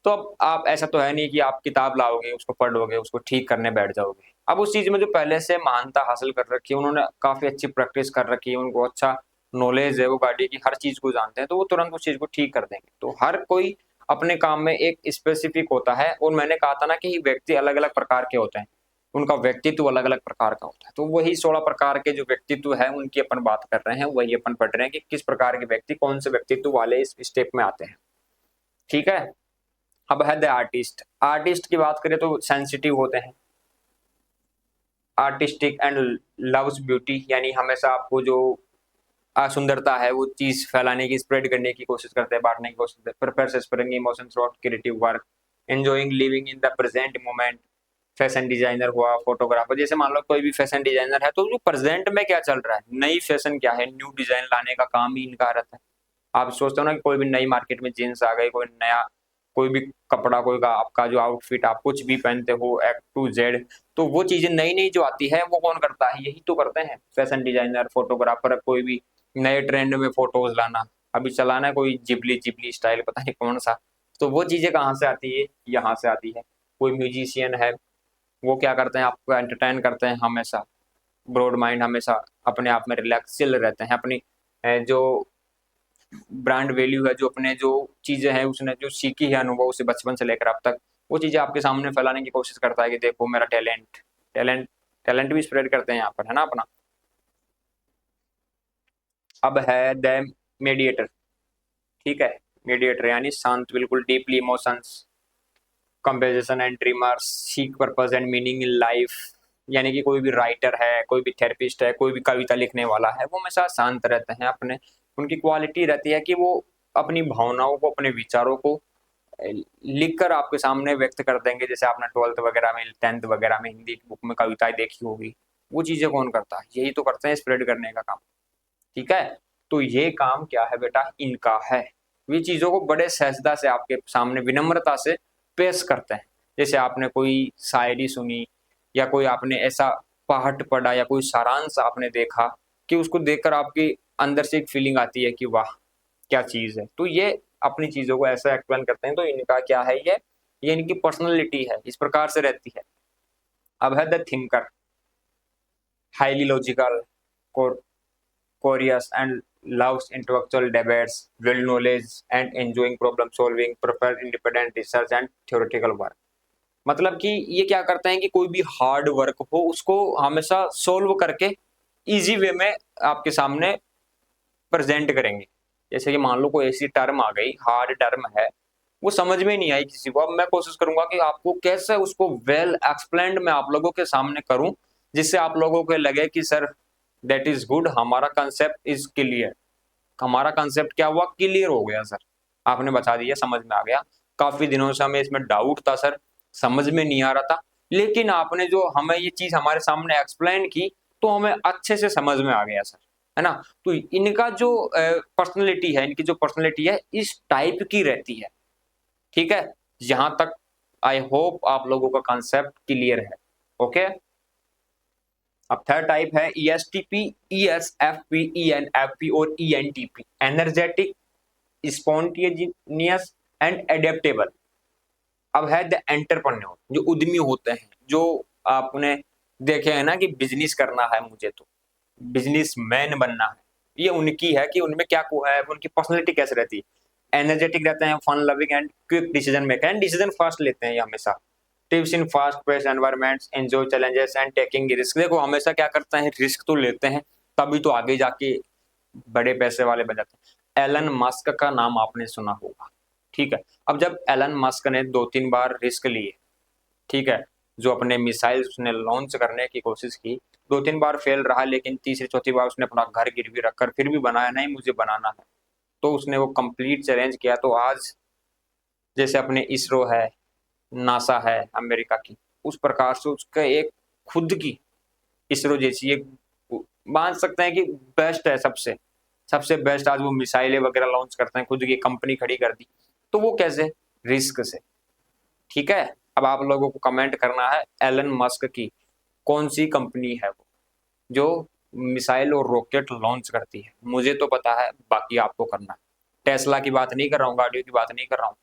तो अब आप, ऐसा तो है नहीं कि आप किताब लाओगे, उसको पढ़ोगे, उसको ठीक करने बैठ जाओगे। अब उस चीज में जो पहले से महानता हासिल कर रखी है, उन्होंने काफी अच्छी प्रैक्टिस कर रखी है, उनको अच्छा नॉलेज है, वो गाड़ी की हर चीज को जानते हैं, तो वो तुरंत उस चीज को ठीक कर देंगे। तो हर कोई अपने काम में एक स्पेसिफिक होता है। और मैंने कहा था ना कि व्यक्ति अलग अलग प्रकार के होते हैं, उनका व्यक्तित्व अलग अलग प्रकार का होता है। तो वही 16 प्रकार के जो व्यक्तित्व है उनकी अपन बात कर रहे हैं, वही अपन पढ़ रहे हैं कि किस प्रकार के व्यक्ति कौन से व्यक्तित्व वाले इस स्टेप में आते हैं। ठीक है, अब है द आर्टिस्ट। आर्टिस्ट की बात करें तो सेंसिटिव होते हैं, आर्टिस्टिक एंड लव्स ब्यूटी, यानी हमेशा आपको जो सुंदरता है वो चीज फैलाने की, स्प्रेड करने की कोशिश करते हैं, बांटने की कोशिश करते हैं। Prepare spring emotion through creative work, enjoying living in the present moment. Fashion designer हुआ, फोटोग्राफर, जैसे मान लो कोई भी फैशन डिजाइनर है तो जो प्रेजेंट में क्या चल रहा है, नई फैशन क्या है, न्यू डिजाइन लाने का काम ही इनका रहता है। आप सोचते हो ना कि कोई भी नई मार्केट में जीन्स आ गई, कोई नया कोई भी कपड़ा, कोई का आपका जो आउटफिट आप कुछ भी पहनते हो A to Z, तो वो चीजें नई नई जो आती है वो कौन करता है, यही तो करते हैं फैशन डिजाइनर, फोटोग्राफर। कोई भी नए ट्रेंड में फोटोज लाना, अभी चलाना है कोई जिबली जिबली स्टाइल, पता नहीं कौन सा, तो वो चीजें कहाँ से आती है, यहाँ से आती है। कोई म्यूजिशियन है, वो क्या करते हैं, आपको एंटरटेन करते हैं हमेशा, ब्रॉड माइंड, हमेशा अपने आप में रिलैक्स चिल रहते हैं। अपनी जो ब्रांड वैल्यू है, जो अपने जो चीजें हैं उसने जो सीखी है अनुभव से बचपन से लेकर अब तक, वो चीजें आपके सामने फैलाने की कोशिश करता है कि देखो मेरा टैलेंट टैलेंट भी स्प्रेड करते हैं यहाँ पर, है ना अपना। अब है द मीडिएटर, ठीक है, मीडिएटर यानी शांत, बिल्कुल deeply emotions, comparison and dreamers, seek purpose and meaning in life, यानी कि कोई भी राइटर है, कोई भी थेरेपिस्ट है, कोई भी कविता लिखने वाला है, वो हमेशा शांत रहते हैं। अपने उनकी क्वालिटी रहती है कि वो अपनी भावनाओं को, अपने विचारों को लिखकर आपके सामने व्यक्त कर देंगे। जैसे आपने 12th वगैरह में, 10th वगैरह में हिंदी की बुक में कविताएं देखी होगी, वो चीजें कौन करता है, यही तो करते हैं, स्प्रेड करने का काम, ठीक है। तो ये काम क्या है बेटा, इनका है। ये चीजों को बड़े सहजता से आपके सामने विनम्रता से पेश करते हैं। जैसे आपने कोई शायरी सुनी या कोई आपने ऐसा पाठ पढ़ा या कोई सारांश आपने देखा कि उसको देखकर आपके अंदर से एक फीलिंग आती है कि वाह क्या चीज है, तो ये अपनी चीजों को ऐसा एक्सप्लेन करते हैं। तो इनका क्या है, ये इनकी पर्सनैलिटी है, इस प्रकार से रहती है। अब है the thinker, highly logical, curious and loves intellectual debates, well knowledge and enjoying problem solving, prefer independent research and theoretical work। मतलब कि ये क्या करते हैं कि कोई भी हार्ड वर्क हो उसको हमेशा सोल्व करके इजी वे में आपके सामने प्रेजेंट करेंगे। जैसे कि मान लो कोई ऐसी टर्म आ गई, हार्ड टर्म है, वो समझ में नहीं आई किसी को, अब मैं कोशिश करूंगा कि आपको कैसे उसको वेल एक्सप्लेन्ड मैं आप लोगों के सामने करूं, जिससे आप लोगों को लगे कि सर दैट इज गुड, हमारा कंसेप्ट इज क्लियर। हमारा कंसेप्ट क्या हुआ, क्लियर हो गया सर, आपने बता दिया, समझ में आ गया। काफी दिनों से हमें इसमें डाउट था सर, समझ में नहीं आ रहा था, लेकिन आपने जो हमें ये चीज हमारे सामने एक्सप्लेन की तो हमें अच्छे से समझ में आ गया सर, है ना। तो इनका जो पर्सनैलिटी है, इनकी जो पर्सनैलिटी है इस टाइप की रहती है, ठीक है। यहां तक आई होप आप लोगों का कंसेप्ट क्लियर है, ओके। अब थर्ड टाइप है ESTP, ESFP, ENFP और ENTP, energetic, spontaneous and adaptable. अब है द एंटरप्रेन्योर, जो उद्यमी होते हैं, जो आपने देखे है ना कि बिजनेस करना है मुझे, तो बिजनेस मैन बनना है, ये उनकी है कि उनमें क्या है, उनकी पर्सनैलिटी कैसे रहती है। एनर्जेटिक रहते हैं, fun loving and quick decision maker, and decision fast लेते हैं ये हमेशा। Tips in fast pace environments, enjoy challenges and taking risk. देखो हमेशा क्या करते हैं, रिस्क तो लेते हैं, तभी तो आगे जाके बड़े पैसे वाले बन जाते हैं। एलन मस्क का नाम आपने सुना होगा, ठीक है। अब जब एलन मस्क ने 2-3 बार रिस्क लिए, ठीक है, जो अपने मिसाइल उसने लॉन्च करने की कोशिश की, 2-3 बार फेल रहा, लेकिन तीसरी चौथी बार उसने अपना घर गिरवी रखकर फिर भी बनाया, नहीं मुझे बनाना है, तो उसने वो कंप्लीट चैलेंज किया। तो आज जैसे अपने इसरो है, नासा है अमेरिका की, उस प्रकार से उसका एक खुद की इसरो जैसी एक, मान सकते हैं कि बेस्ट है, सबसे सबसे बेस्ट। आज वो मिसाइलें वगैरह लॉन्च करते हैं, खुद की कंपनी खड़ी कर दी, तो वो कैसे, रिस्क से, ठीक है। अब आप लोगों को कमेंट करना है एलन मस्क की कौन सी कंपनी है वो जो मिसाइल और रॉकेट लॉन्च करती है, मुझे तो पता है, बाकी आपको करना है। टेस्ला की बात नहीं कर रहा हूँ, गाड़ियों की बात नहीं कर रहा हूँ,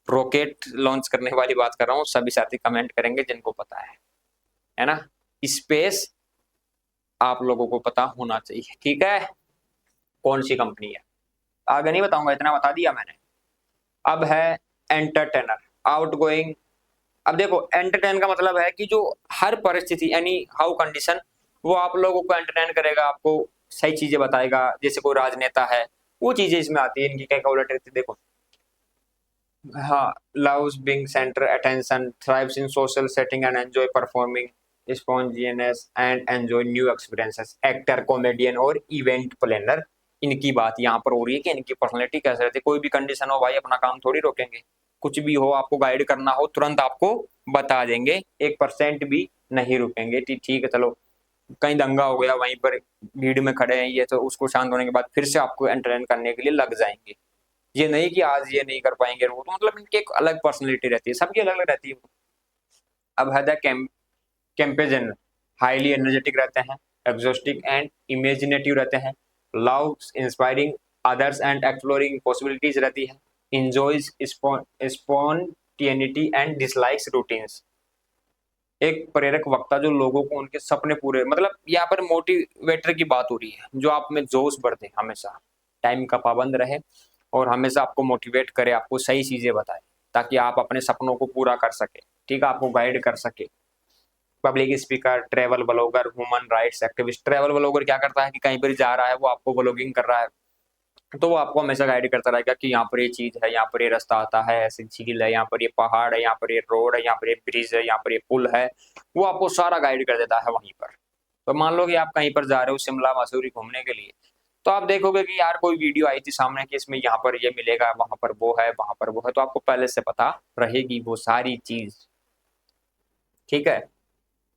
रॉकेट लॉन्च करने वाली बात कर रहा हूँ। सभी साथी कमेंट करेंगे जिनको पता है ना। स्पेस आप लोगों को पता होना चाहिए, ठीक है, कौन सी कंपनी है, आगे नहीं बताऊंगा, इतना बता दिया मैंने। अब है एंटरटेनर, आउटगोइंग। अब देखो एंटरटेन का मतलब है कि जो हर परिस्थिति यानी हाउ कंडीशन, वो आप लोगों को एंटरटेन करेगा, आपको सही चीजें बताएगा। जैसे कोई राजनेता है, वो चीजें इसमें आती है, इनकी क्या क्वालिटी, देखो हाँ, loves being center attention, thrives in social setting and enjoy performing, spontaneous and enjoy new experiences, actor, comedian और इवेंट प्लानर। इनकी बात यहाँ पर हो रही है कि इनकी पर्सनैलिटी कैसे रहती है। कोई भी कंडीशन हो भाई, अपना काम थोड़ी रोकेंगे, कुछ भी हो, आपको गाइड करना हो तुरंत आपको बता देंगे, 1% भी नहीं रुकेंगे। ठीक है, चलो कहीं दंगा हो गया, वहीं पर भीड़ में खड़े हैं ये, तो उसको शांत होने के बाद फिर से आपको एंटरटेन करने के लिए लग जाएंगे। ये नहीं कि आज ये नहीं कर पाएंगे वो, तो मतलब इनकी एक अलग पर्सनैलिटी रहती है, सबकी अलग अलग रहती है। अब है द कैंपेजन, हाईली एनर्जेटिक रहते हैं, एग्जॉस्टिक एंड इमेजिनेटिव रहते हैं, love inspiring others and exploring possibilities रहती है, enjoys spontaneity and dislikes routines. एक प्रेरक वक्ता जो लोगों को उनके सपने पूरे, मतलब यहाँ पर मोटिवेटर की बात हो रही है, जो आप में जोश भर दे, हमेशा टाइम का पाबंद रहे और हमेशा आपको मोटिवेट करे, आपको सही चीजें बताए ताकि आप अपने सपनों को पूरा कर सके। ठीक है, आपको गाइड कर सके। Public speaker, travel blogger, human rights activist. Travel blogger क्या करता है कि कहीं पर जा रहा है, वो आपको ब्लॉगिंग कर रहा है, तो वो आपको हमेशा गाइड करता रहेगा कि यहाँ पर ये चीज है, यहाँ पर ये रास्ता आता है, ऐसी झील है, यहाँ पर ये पहाड़ है, यहाँ पर ये रोड है, यहाँ पर ये ब्रिज है, यहाँ पर ये पुल है। वो आपको सारा गाइड कर देता है वहीं पर। तो मान लो कि आप कहीं पर जा रहे हो शिमला मसूरी घूमने के लिए, तो आप देखोगे कि यार कोई वीडियो आई थी सामने कि इसमें यहाँ पर ये मिलेगा, वहां पर वो है, वहां पर वो है, तो आपको पहले से पता रहेगी वो सारी चीज। ठीक है।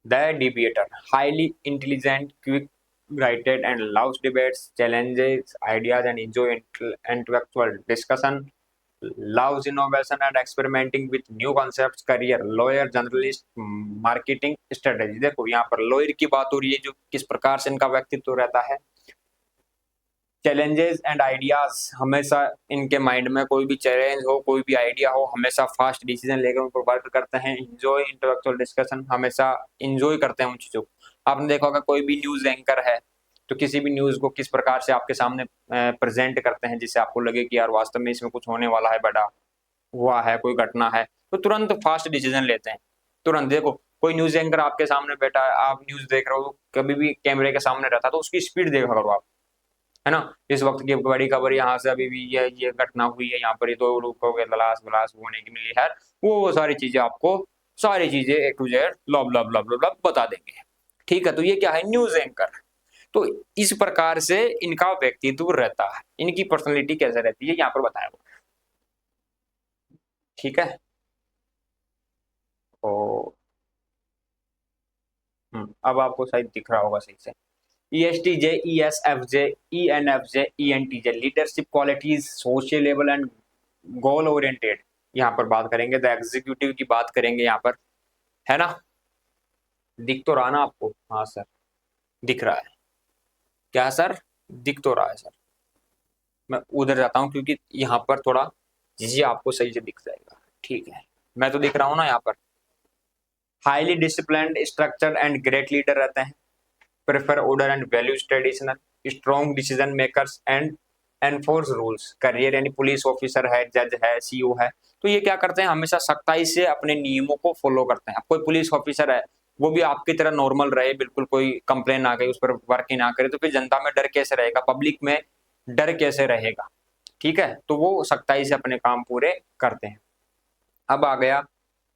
The debater, highly intelligent, quick written and loves debates, challenges ideas and enjoy intellectual discussion, loves innovation and experimenting with new concepts, career lawyer, journalist, marketing strategy। देखो यहाँ पर लॉयर की बात हो रही है, जो किस प्रकार से इनका व्यक्तित्व रहता है। चैलेंजेस एंड आइडियाज, हमेशा इनके माइंड में कोई भी चैलेंज हो, कोई भी आइडिया हो, हमेशा फास्ट डिसीजन लेकर उन पर वर्क करते हैं। इंजॉय इंटेलेक्चुअल डिस्कशन, हमेशा इंजॉय करते हैं उन चीजों को। आपने देखा होगा कोई भी न्यूज एंकर है, तो किसी भी न्यूज को किस प्रकार से आपके सामने प्रेजेंट करते हैं जिससे आपको लगे कि यार वास्तव में इसमें कुछ होने वाला है, बड़ा हुआ है, कोई घटना है, तो तुरंत फास्ट डिसीजन लेते हैं। तुरंत देखो, कोई न्यूज एंकर आपके सामने बैठा है, आप न्यूज देख रहे हो, कभी भी कैमरे के सामने रहता है, तो उसकी स्पीड देखा करो आप, है ना। इस वक्त की बड़ी खबर, यहाँ से अभी भी ये घटना हुई है, यहाँ पर ये 2 लोग को तलाश वलाश होने की मिली है, वो सारी चीजें आपको, सारी चीजें ए टू जेड लॉब लॉब लॉब लॉब बता देंगे। ठीक है, तो ये क्या है, न्यूज एंकर। तो इस प्रकार से इनका व्यक्तित्व रहता है, इनकी पर्सनैलिटी कैसे रहती है यहाँ पर बताया हुआ। ठीक है। तो अब आपको शायद दिख रहा होगा सही से। ESTJ, ESFJ, ENFJ, ENTJ, leadership qualities, sociable and goal oriented. यहाँ पर बात करेंगे, द एग्जीक्यूटिव की बात करेंगे यहाँ पर, है ना। दिख तो रहा ना आपको? हाँ सर, दिख रहा है क्या सर? दिख तो रहा है सर। मैं उधर जाता हूँ क्योंकि यहाँ पर थोड़ा जी आपको सही से दिख जाएगा। ठीक है, मैं तो दिख रहा हूँ ना यहाँ पर। Highly disciplined, structured and great leader रहते हैं, prefer order and values, traditional, strong decision makers and enforce rules. Career यानी पुलिस ऑफिसर है, जज है, सीईओ है, तो ये क्या करते हैं, हमेशा सख्ताई से अपने नियमों को फॉलो करते हैं। अब कोई पुलिस ऑफिसर है, वो भी आपकी तरह नॉर्मल रहे, बिल्कुल कोई कंप्लेन ना करे, उस पर वर्क ही ना करे, तो फिर जनता में डर कैसे रहेगा, पब्लिक में डर कैसे रहेगा। ठीक है, तो वो सख्ताई से अपने काम पूरे करते हैं। अब आ गया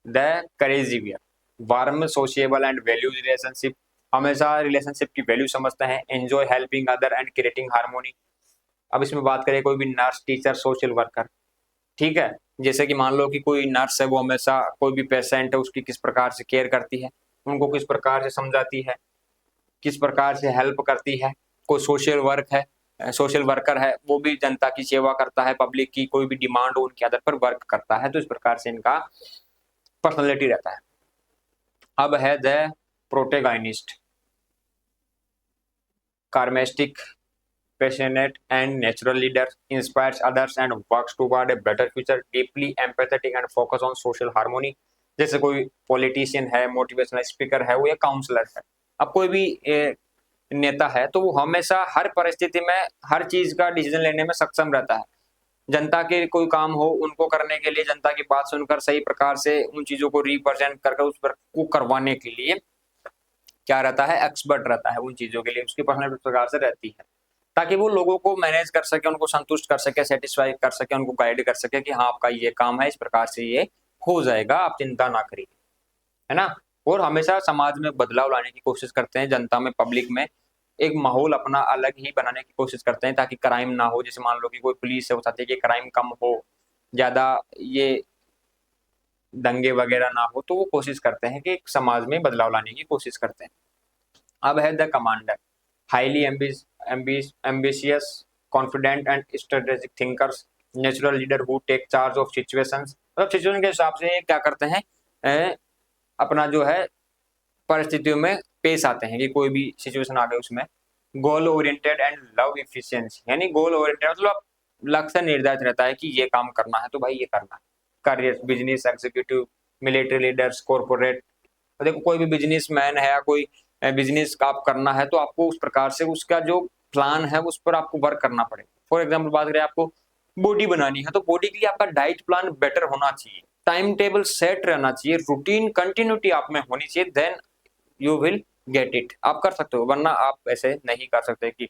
the caregiver, warm, sociable and values relationship, हमेशा रिलेशनशिप की वैल्यू समझते हैं। Enjoy helping other and creating harmony. अब इसमें बात करें कोई भी नर्स, टीचर, सोशल वर्कर। ठीक है, जैसे कि मान लो कि कोई नर्स है, वो हमेशा कोई भी पेशेंट है उसकी किस प्रकार से केयर करती है, उनको किस प्रकार से समझाती है, किस प्रकार से हेल्प करती है। कोई सोशल वर्क है, सोशल वर्कर है, वो भी जनता की सेवा करता है, पब्लिक की कोई भी डिमांड हो उनके आधार पर वर्क करता है। तो इस प्रकार से इनका पर्सनैलिटी रहता है। अब है the protagonist, charismatic, passionate and natural leader, inspires others and works toward a better future, deeply empathetic and focus on social harmony। जैसे कोई पॉलिटिशियन है, मोटिवेशनल स्पीकर है, वो या काउंसलर है। अब कोई भी नेता है, तो वो हमेशा हर परिस्थिति में हर चीज का डिसीजन लेने में सक्षम रहता है। जनता के कोई काम हो उनको करने के लिए, जनता की बात सुनकर सही प्रकार से उन चीजों को रिप्रेजेंट करके उस पर को करवाने के लिए क्या रहता है, एक्सपर्ट रहता है उन चीजों के लिए, उसकी पर्सनल प्रकार से रहती है, ताकि वो लोगों को मैनेज कर सके, उनको संतुष्ट कर सके, सेटिस्फाई कर सके, उनको गाइड कर सके कि हाँ आपका ये काम है, इस प्रकार से ये हो जाएगा, आप चिंता ना करिए, है ना। और हमेशा समाज में बदलाव लाने की कोशिश करते हैं, जनता में, पब्लिक में एक माहौल अपना अलग ही बनाने की कोशिश करते हैं ताकि क्राइम ना हो। जैसे मान लो कि कोई पुलिस है, वो चाहती है कि क्राइम कम हो, ज्यादा ये दंगे वगैरह ना हो, तो वो कोशिश करते हैं कि समाज में बदलाव लाने की कोशिश करते हैं। अब है the commander, highly ambitious, confident and strategic thinkers, natural leader who take charge of situations. मतलब सिचुएशन के हिसाब से क्या करते हैं, अपना जो है परिस्थितियों में पेश आते हैं कि कोई भी सिचुएशन आ गई उसमें। Goal oriented and love efficiency, यानी गोल ओरिएंटेड मतलब लक्ष्य निर्धारित रहता है कि ये काम करना है तो भाई ये करना है। Career, business executive, military leaders, corporate. देखो कोई भी बिजनेस मैन है या कोई बिजनेस का आप करना है तो आपको उस प्रकार से उसका जो प्लान है उस पर आपको वर्क करना पड़ेगा। फॉर एग्जाम्पल बात करें, आपको बॉडी बनानी है तो बॉडी के लिए आपका डाइट प्लान बेटर होना चाहिए, टाइम टेबल सेट रहना चाहिए, रूटीन कंटिन्यूटी आप में होनी चाहिए, then you will get it. आप कर सकते हो, वरना आप ऐसे नहीं कर सकते कि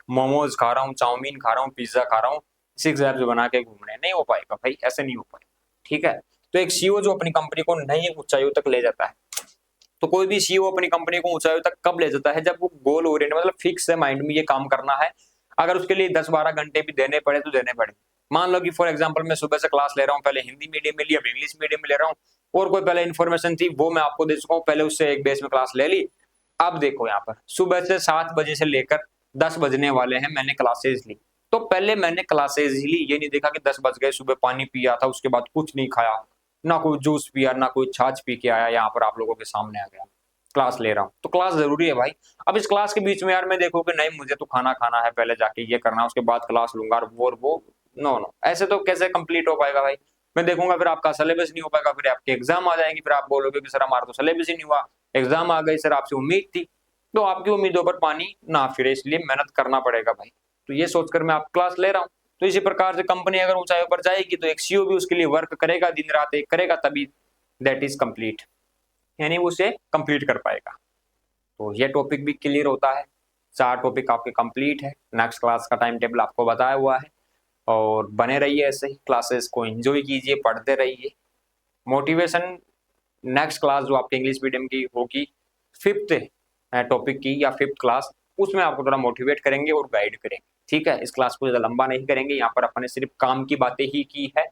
मोमोज खा रहा हूँ, चाउमीन खा रहा हूँ, पिज्जा खा रहा हूँ, 6 एब्स बना के घूम रहे हैं, नहीं हो पाएगा भाई, ऐसे नहीं हो पाएगा। ठीक है, तो एक सीईओ जो अपनी कंपनी को नई ऊंचाइयों तक ले जाता है, तो कोई भी सीईओ अपनी कंपनी को ऊंचाइयों तक कब ले जाता है, जब वो गोल ओरिएंटेड मतलब फिक्स है माइंड में ये काम करना है। अगर उसके लिए 10-12 घंटे भी देने पड़े तो देने पड़े। मान लो कि फॉर एग्जांपल मैं सुबह से क्लास ले रहा हूँ, पहले हिंदी मीडियम में ली, अब इंग्लिश मीडियम में ले रहा हूँ, और कोई पहले इन्फॉर्मेशन थी वो मैं आपको दे चुका हूँ, पहले उससे एक बेस में क्लास ले ली। अब देखो यहाँ पर सुबह से 7 बजे से लेकर 10 बजने वाले हैं, मैंने क्लासेज ली। तो पहले मैंने क्लासेज ही ली, ये नहीं देखा कि 10 बज गए, सुबह पानी पिया था, उसके बाद कुछ नहीं खाया, ना कोई जूस पिया, ना कोई छाछ पी के आया, यहाँ पर आप लोगों के सामने आ गया क्लास ले रहा हूँ। तो क्लास जरूरी है भाई। अब इस क्लास के बीच में यार मैं देखो कि नहीं मुझे तो खाना खाना है, पहले जाके ये करना, उसके बाद क्लास लूंगा और वो नो नो, ऐसे तो कैसे कंप्लीट हो पाएगा भाई। मैं देखूंगा फिर आपका सिलेबस नहीं हो पाएगा, फिर आपके एग्जाम आ जाएंगे, फिर आप बोलोगे कि सर हमारा तो सिलेबस ही नहीं हुआ, एग्जाम आ गई सर, आपसे उम्मीद थी। तो आपकी उम्मीदों पर पानी ना फिरे, इसलिए मेहनत करना पड़ेगा भाई। तो ये सोचकर मैं आप क्लास ले रहा हूँ। तो इसी प्रकार से कंपनी अगर ऊंचाइयों पर जाएगी तो एक सीईओ भी उसके लिए वर्क करेगा, दिन रात एक करेगा, तभी दैट इज कंप्लीट, यानी वो उसे कंप्लीट कर पाएगा। तो ये टॉपिक भी क्लियर होता है, 4 टॉपिक आपके कंप्लीट है। नेक्स्ट क्लास का टाइम टेबल आपको बताया हुआ है, और बने रहिए ऐसे ही, क्लासेस को एंजॉय कीजिए, पढ़ते रहिए। मोटिवेशन नेक्स्ट क्लास जो आपके इंग्लिश मीडियम की होगी, 5th टॉपिक की या 5th क्लास, उसमें आपको थोड़ा मोटिवेट करेंगे और गाइड करेंगे। ठीक है, इस क्लास को ज़्यादा लंबा नहीं करेंगे, यहाँ पर अपन ने सिर्फ काम की बातें ही की है।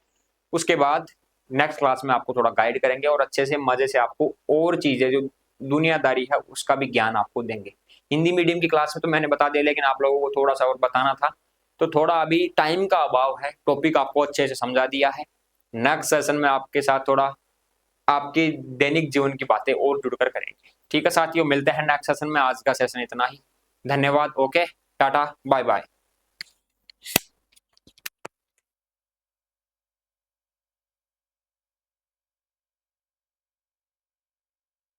उसके बाद नेक्स्ट क्लास में आपको थोड़ा गाइड करेंगे और अच्छे से मजे से आपको और चीज़ें जो दुनियादारी है उसका भी ज्ञान आपको देंगे। हिंदी मीडियम की क्लास में तो मैंने बता दिया, लेकिन आप लोगों को थोड़ा सा और बताना था, तो थोड़ा अभी टाइम का अभाव है, टॉपिक आपको अच्छे से समझा दिया है। नेक्स्ट सेशन में आपके साथ थोड़ा आपके दैनिक जीवन की बातें और जुड़कर करेंगे। ठीक है साथियों, मिलते हैं नेक्स्ट सेशन में। आज का सेशन इतना ही, धन्यवाद, ओके, टाटा, बाय बाय।